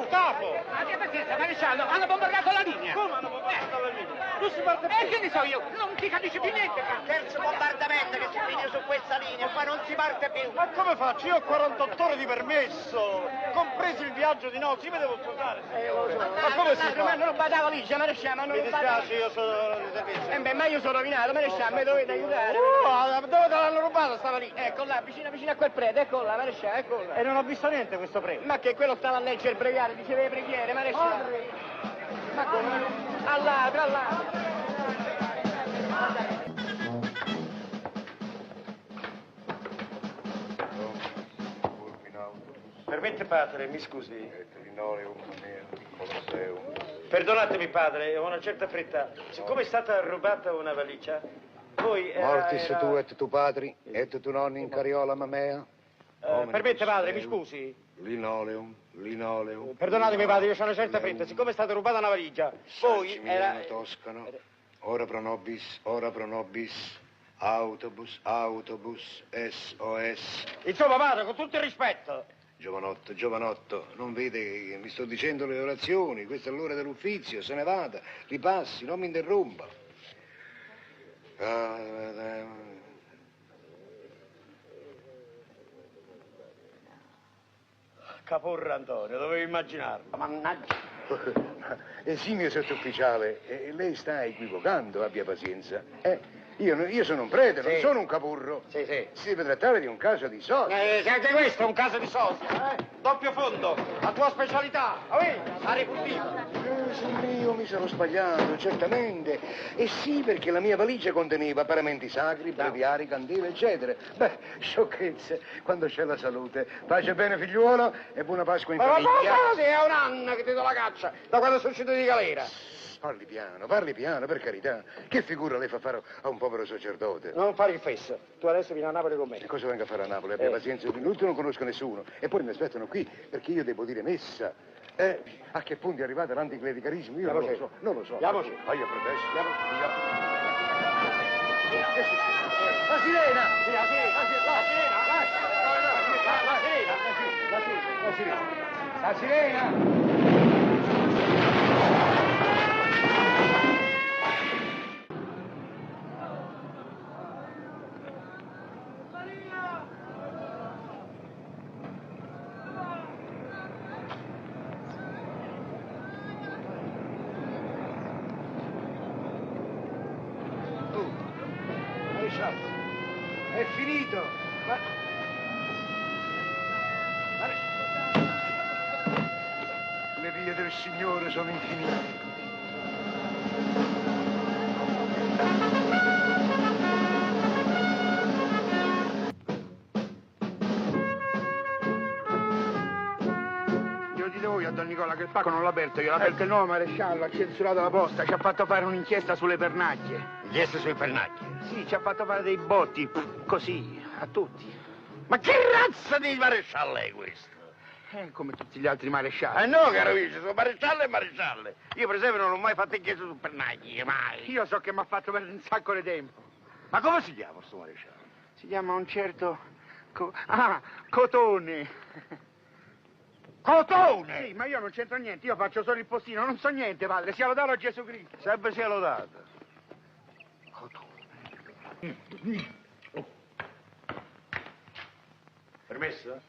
Capo! Ma che pazienza, maresciallo, hanno bombardato la linea! Come hanno bombardato la linea? Non si parte più! Che ne so io, non ti capisci più niente! Terzo bombardamento che si finisce su questa linea, qua non si parte più. Ma come faccio? Io ho 48 ore di permesso, compreso il viaggio di notte, io mi devo sposare. Ma come si fa? Ma non badavo lì, maresciallo, non Mi dispiace, io sono di servizio. beh, ma io sono rovinato, maresciallo, mi dovete aiutare. Dove te l'hanno rubato stava lì? Ecco là, vicino a quel prete, ecco là, maresciallo, ecco là. E non ho visto niente questo prete. Ma che quello stava a leggere il breviario, diceva le preghiere, maresciallo. Ma come? All'altro. Permette padre, mi scusi. Perdonatemi padre, ho una certa fretta. Siccome è stata rubata una valigia, poi Mortis tu et tu padri, et tu nonni in cariola mamea. permette padre, mi scusi. Linoleum. Perdonatemi padre, io ho una certa fretta. Siccome è stata rubata una valigia, poi era... Toscano. Ora pro nobis, autobus, SOS. Insomma padre, con tutto il rispetto. Giovanotto, non vede che mi sto dicendo le orazioni, questa è l'ora dell'uffizio, se ne vada, ripassi, non mi interrompa. Caporra Antonio, dovevo immaginarlo. Mannaggia. Esimio sottufficiale, lei sta equivocando, abbia pazienza. Io sono un prete, non sono un capurro. Sì. Si deve trattare di un caso di sosia. Anche questo è un caso di sosia, Doppio fondo, la tua specialità. Fare furtivo. Io mi sono sbagliato, certamente. E sì, perché la mia valigia conteneva paramenti sacri, breviari, candele, eccetera. Beh, sciocchezze, quando c'è la salute. Pace bene, figliuolo, e buona Pasqua in famiglia. Ma è un anno che ti do la caccia, da quando sono uscito di galera. Parli piano, per carità. Che figura lei fa fare a un povero sacerdote? Non fare il fesso. Tu adesso vieni a Napoli con me. E cosa venga a fare a Napoli? Abbia pazienza, innanzitutto non conosco nessuno. E poi mi aspettano qui, perché io devo dire messa. A che punto è arrivato l'anticlericalismo? Io non lo so. Andiamoci. Vai a protesto. La sirena! La sirena! La sirena! È finito! Le vie del Signore sono infinite. Io dite voi a Don Nicola che il pacco non l'ha aperto, io l'ho aperto il nuovo maresciallo, ha censurato la posta, ci ha fatto fare un'inchiesta sulle pernacchie. Inchiesta sui pernacchi. Sì, ci ha fatto fare dei botti, così, a tutti. Ma che razza di maresciallo è questo? Come tutti gli altri marescialli. No, caro vice, sono maresciallo e marescialle. Io, per esempio, non ho mai fatto inchiesta su pernacchi, mai. Io so che mi ha fatto perdere un sacco di tempo. Ma come si chiama sto maresciallo? Si chiama un certo... Cotone. Cotone! Sì, ma io non c'entro niente, io faccio solo il postino, non so niente, padre, sia lodato a Gesù Cristo. Sempre sia lodato. Permesso?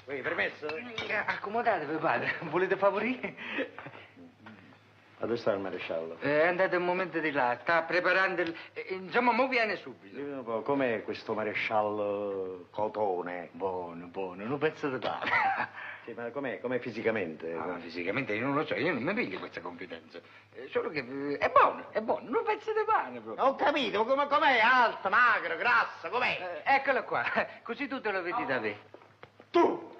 Permesso? Accomodatevi, padre. Volete favorire? Dove sta il maresciallo? Andate un momento di là, sta preparando il... insomma, mo viene subito. Dimmi un po', com'è questo maresciallo Cotone? Buono, un pezzo di pane. Sì, ma com'è fisicamente? Fisicamente io non lo so, io non mi piglio questa confidenza. Solo che è buono, un pezzo di pane proprio. Ho capito, com'è? Alto, magro, grasso, com'è? Eccolo qua, così tu te lo vedi da me. Tu!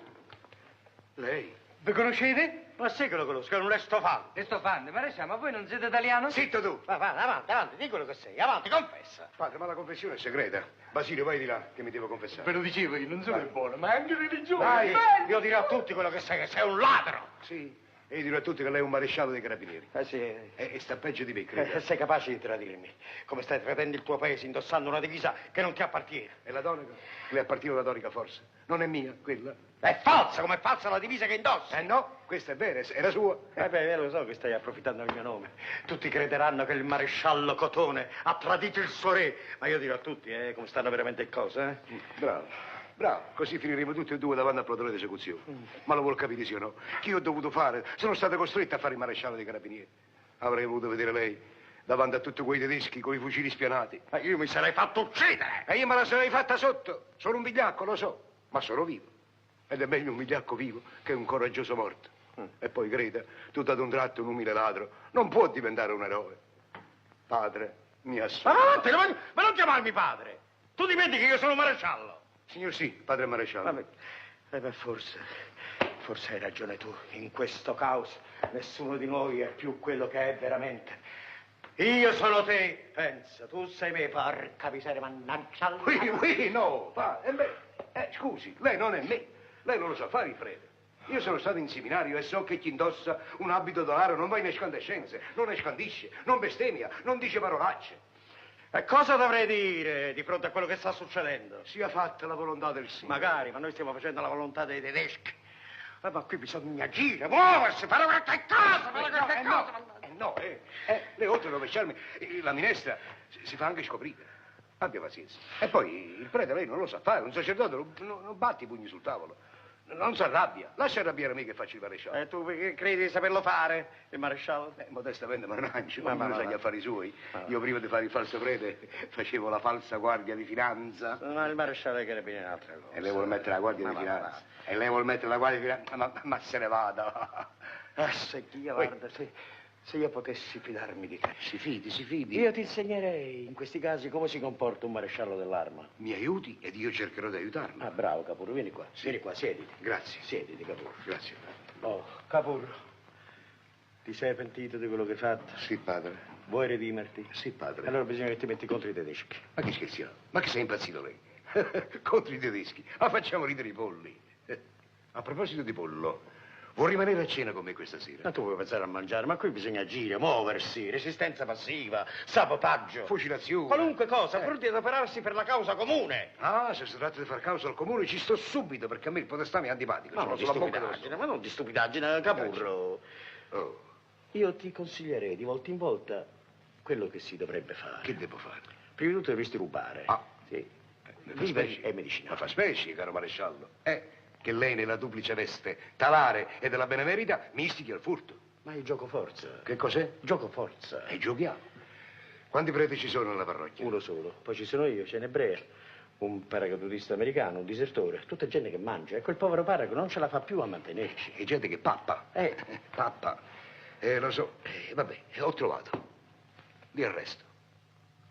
Lei? Vi conoscete? Ma sì che lo conosco, è un restofano. E sto fan, ma voi non siete italiano? Zitto tu! Va, avanti, di quello che sei, avanti, confessa. Padre, ma la confessione è segreta. Basilio, vai di là, che mi devo confessare. Ve lo dicevo io, non solo è buono, ma è anche religioso. Dai, io dirò a tutti quello che sei un ladro. Sì, e io dirò a tutti che lei è un maresciallo dei carabinieri. Sì. E sta peggio di me, credo. Sei capace di tradirmi. Come stai tradendo il tuo paese indossando una divisa che non ti appartiene. E la tonica? Le appartiene la tonica, forse. Non è mia, quella. È falsa, come è falsa la divisa che indossa. Eh no, questa è vera, era sua. Beh, lo so che stai approfittando del mio nome. Tutti crederanno che il maresciallo Cotone ha tradito il suo re, ma io dirò a tutti, come stanno veramente le cose, Bravo, bravo, così finiremo tutti e due davanti al plotone d'esecuzione. Ma lo vuol capire, sì o no? Che io ho dovuto fare? Sono stato costretto a fare il maresciallo dei carabinieri. Avrei voluto vedere lei davanti a tutti quei tedeschi con i fucili spianati. Ma io mi sarei fatto uccidere. E io me la sarei fatta sotto. Sono un vigliacco, lo so, ma sono vivo. Ed è meglio un vigliacco vivo che un coraggioso morto. E poi, creda, tutto ad un tratto un umile ladro non può diventare un eroe. Padre, mi assolve. Ma non chiamarmi padre. Tu dimentichi che io sono maresciallo. Signor sì, padre maresciallo. Vabbè, forse hai ragione tu. In questo caos nessuno di noi è più quello che è veramente. Io sono te, pensa, tu sei me, porca miseria, mannaggia. No, scusi, lei non è me. Lei non lo sa fare il prete. Io sono stato in seminario e so che chi indossa un abito d'onore non va in escandescenze, non escandisce, non bestemmia, non dice parolacce. E cosa dovrei dire di fronte a quello che sta succedendo? Sia fatta la volontà del Signore. Magari, ma noi stiamo facendo la volontà dei tedeschi. Ma qui bisogna agire, muoversi, fare qualche cosa, le oltre a rovesciarmi, la minestra si fa anche scoprire. Abbia pazienza. E poi il prete lei non lo sa fare, un sacerdote non batti i pugni sul tavolo. Non si arrabbia, lascia arrabbiare me che faccio il maresciallo. E tu credi di saperlo fare, il maresciallo? Modestamente managio, ma uno sa gli affari suoi. Io prima di fare il falso prete facevo la falsa guardia di finanza. Ma il maresciallo che ne viene un'altra cosa. E lei vuole mettere la guardia di finanza. E lei vuole mettere la guardia di finanza. Ma se ne vada. Guarda, se io potessi fidarmi di te. Si fidi. Io ti insegnerei in questi casi come si comporta un maresciallo dell'arma. Mi aiuti ed io cercherò di aiutarlo. Ah, bravo, Capurro, vieni qua. Vieni qua, siediti. Grazie. Siediti, Capurro. Grazie. Oh, Capurro, ti sei pentito di quello che hai fatto? Sì, padre. Vuoi redimerti? Sì, padre. Allora bisogna che ti metti contro i tedeschi. Ma che scherziamo? Ma che sei impazzito lei? Contro i tedeschi? Ma facciamo ridere i polli. A proposito di pollo, vuoi rimanere a cena con me questa sera? Ma tu vuoi pensare a mangiare, ma qui bisogna agire, muoversi, resistenza passiva, sabotaggio. Fucilazione. Qualunque cosa, pur di adoperarsi per la causa comune. Ah, se si tratta di far causa al comune ci sto subito, perché a me il podestà mi è antipatico. Ma Sono non di sulla bocca stupidaggine, ma non di stupidaggine, Capurro. Oh, Io ti consiglierei di volta in volta quello che si dovrebbe fare. che devo fare? Prima di tutto dovresti rubare. Ah. Sì. Mi fa Vivere specie. e medicina. Ma fa specie, caro maresciallo. Che lei nella duplice veste talare e della benemerita mi istichi al furto. Ma è gioco forza. Che cos'è? Gioco forza. E giochiamo. Quanti preti ci sono nella parrocchia? Uno solo. Poi ci sono io, c'è un ebreo, un paracadutista americano, un disertore. Tutta gente che mangia. E quel povero parroco non ce la fa più a mantenerci. E gente che pappa. Pappa. Lo so. Vabbè, ho trovato. Li arresto.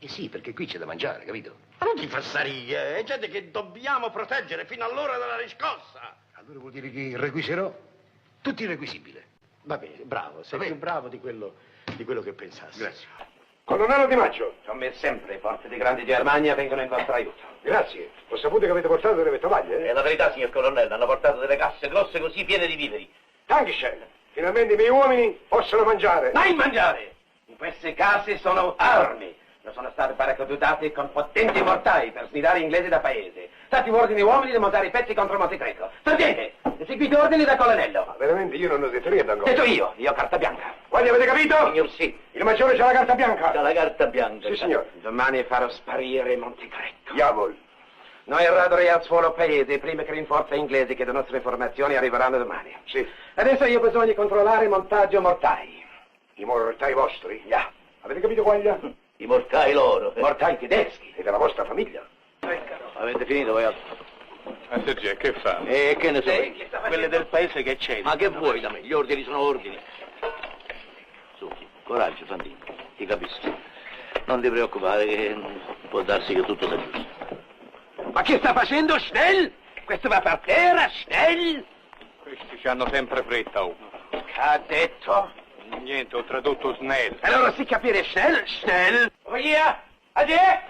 Sì, perché qui c'è da mangiare, capito? Ma non ti fassarie, è gente che dobbiamo proteggere fino all'ora della riscossa. Allora vuol dire che requiserò tutti irrequisibile. Va bene, bravo, sei Va bene. più bravo di quello che pensassi. Grazie. Colonnello Di Maggio. Come sempre, le forze dei grandi Germania vengono in vostro aiuto. Grazie. Ho saputo che avete portato delle tovaglie, È la verità, signor colonnello, hanno portato delle casse grosse così piene di viveri. Dankeschön. Finalmente i miei uomini possono mangiare. Mai mangiare! In queste case sono armi. Non sono state paracadutate con potenti mortai per snidare inglesi da paese. Dati ordini uomini di montare i pezzi contro Monte Greco. Sergente, eseguite ordini da colonnello. Ma veramente io non ho detto niente ancora. Detto io ho carta bianca. Quali avete capito? Signor sì. Il maggiore c'ha la carta bianca. C'ha la carta bianca. Sì, signore. Domani farò sparire Monte Greco. Diavolo. Noi radere al suolo paese prima che rinforze inglesi che le nostre informazioni arriveranno domani. Sì. Adesso io ho bisogno di controllare il montaggio mortai. I mortai vostri? Ya. Avete capito quali? I mortai loro. Mortai tedeschi. E della vostra famiglia. Avete finito voi altri? Sergio, che fa? E che ne so io? Quelle del paese che c'è. Ma che vuoi da me? Gli ordini sono ordini. Su, coraggio, Fantino, ti capisco. Non ti preoccupare che può darsi che tutto sia giusto. Ma che sta facendo, Schnell? Questo va per terra, Schnell? Questi ci hanno sempre fretta, oh. Che ha detto? Niente, ho tradotto snell. Allora si capire Schnell, Schnell. Via, adè!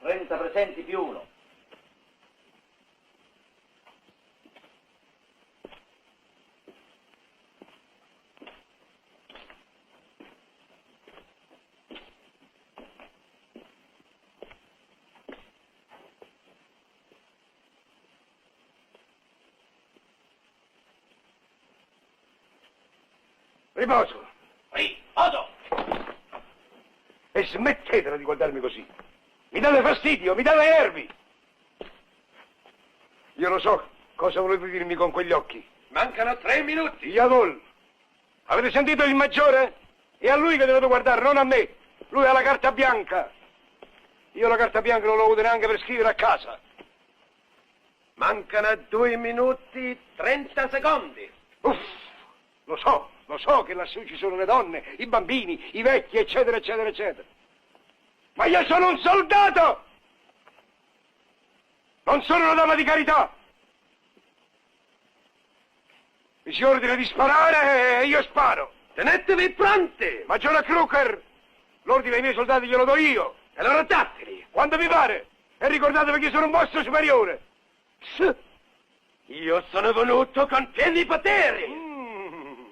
30 presenti più uno. Riposo. Riposo! E smettetela di guardarmi così. Mi date fastidio, mi date i nervi. Io lo so cosa volete dirmi con quegli occhi. Mancano 3 minuti. Iadol, avete sentito il maggiore? È a lui che dovete guardare, non a me. Lui ha la carta bianca. Io la carta bianca non l'ho avuta neanche per scrivere a casa. Mancano 2 minuti 30 secondi. Uff, lo so che lassù ci sono le donne, i bambini, i vecchi, eccetera, eccetera, eccetera. Ma io sono un soldato! Non sono una donna di carità! Mi si ordina di sparare e io sparo! Tenetevi pronti! Maggiore Crooker, l'ordine ai miei soldati glielo do io! E allora dateli! Quando vi pare! E ricordatevi che io sono un vostro superiore! Io sono venuto con pieni poteri!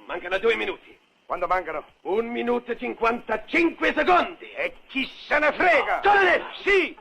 Mancano 2 minuti. Quando mancano? 1 minuto e 55 secondi! E chi se ne frega? Colonnello! Sì!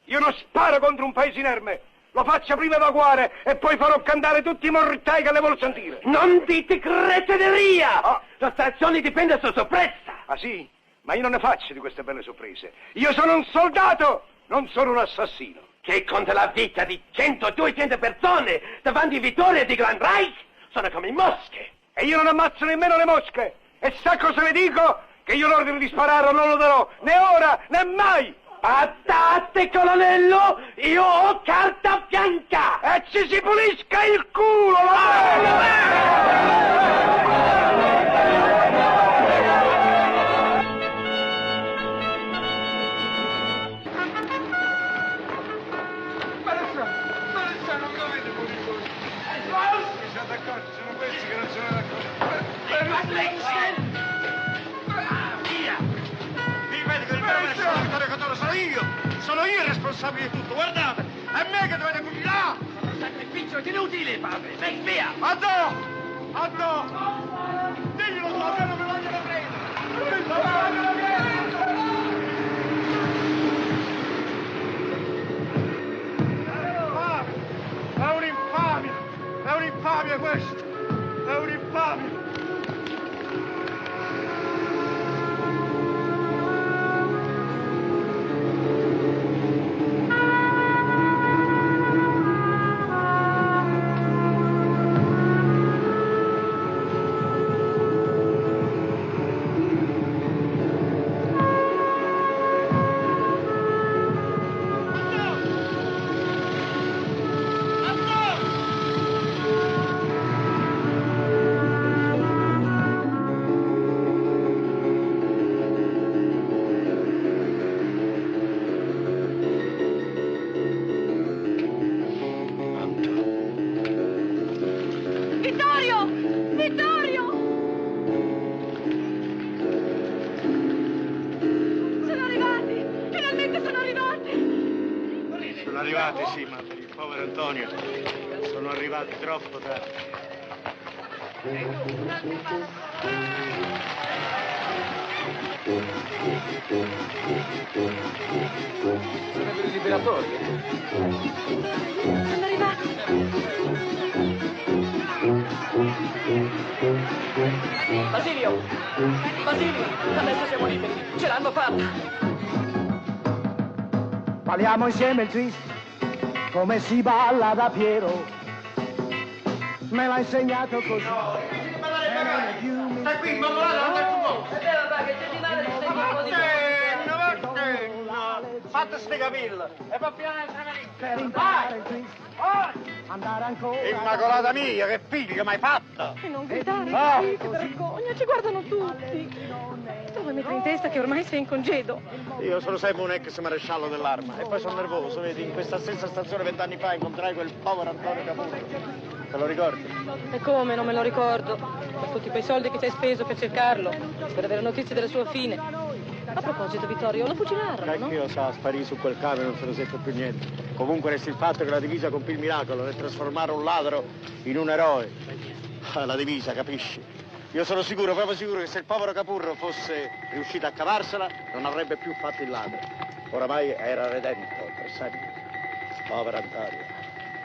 Io non sparo contro un paese inerme! Lo faccio prima evacuare e poi farò cantare tutti i mortai che le vuol sentire! Non dite creteneria! Ah. La stazione dipende su sorpresa! Ah sì? Ma io non ne faccio di queste belle sorprese! Io sono un soldato! Non sono un assassino! Che conta la vita di 100-200 persone davanti a vittorie di Grand Reich sono come mosche! E io non ammazzo nemmeno le mosche! E sa cosa le dico? Che io l'ordine di sparare non lo darò, né ora, né mai! Patate, colonnello! Io ho carta bianca! E ci si pulisca il culo! Maresciallo, non dovete morire voi. Mi siete accorti, sono questi che non sono d'accordo. Via! Vi vedi che il maresciallo Vittorio Catoro sono io! Sono io il responsabile di tutto, guardate! È me che dovete cucciare! Un sacrificio inutile, padre! Vai via! Addo! Addo! Diglielo so, che non mi vogliono prendere! Non vogliono prendere! È un'infamia! È un'infamia questo! È un'infamia! Vittorio! Vittorio! Sono arrivati! Finalmente sono arrivati! Sono arrivati, sì, ma per il povero Antonio sono arrivati troppo tardi. Sono per i liberatori. Sono arrivati! Basilio! Basilio! Adesso siamo liberi! Ce l'hanno fatta! Balliamo insieme il twist, come si balla da Piero. Me l'ha insegnato così. Stai qui, mamma, non è tuo! È vero, papà, che c'è di male di Fatta ste capille! E poi Per imparare il twist, andare ancora. Immacolata mia, che figlio m'hai fatto! E non gridare Ah. così, che vergogna, ci guardano tutti. Dove mettere in testa che ormai sei in congedo? Io sono sempre un ex maresciallo dell'arma e poi sono nervoso, vedi, in questa stessa stazione 20 anni fa incontrai quel povero Antonio Capurro. Te lo ricordi? E come, non me lo ricordo. Per tutti quei soldi che ci hai speso per cercarlo, per avere notizie della sua fine. A proposito, Vittorio, lo fucilarono, no? Che io sa, sparì su quel cavo e non se ne sente più niente. Comunque resta il fatto che la divisa compì il miracolo nel trasformare un ladro in un eroe. La divisa, capisci? Io sono sicuro, proprio sicuro, che se il povero Capurro fosse riuscito a cavarsela, non avrebbe più fatto il ladro. Oramai era redento per sempre. Povera Antania.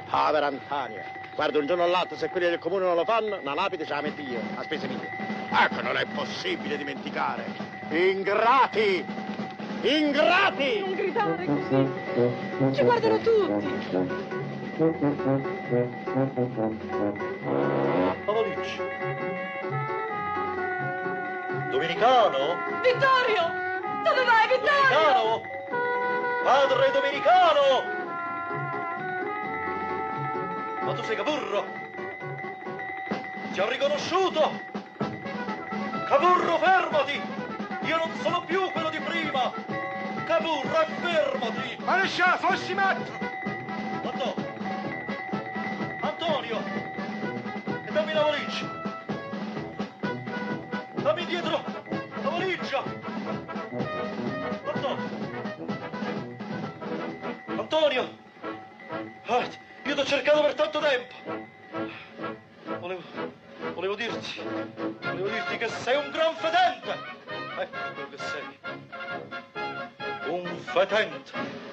Povera Antania. Guarda, un giorno o l'altro, se quelli del comune non lo fanno, una lapide ce la metto io, a spese mie. Ecco, non è possibile dimenticare. Ingrati! Ingrati! Non gridare così. Ci guardano tutti. Pavolicci. Domenicano? Vittorio! Dove vai, Vittorio? Domenicano? Padre Domenicano! Ma tu sei Capurro? Ti ho riconosciuto! Capurro, fermati! Io non sono più quello di prima! Capurro, fermati! Maresciallo, fossi matto! Antonio! E dammi la valigia! Dammi dietro la valigia! Antonio! Ah, io ti ho cercato per tanto tempo! Volevo dirti che sei un gran fedente! Ecco quello che sei! Un fetente!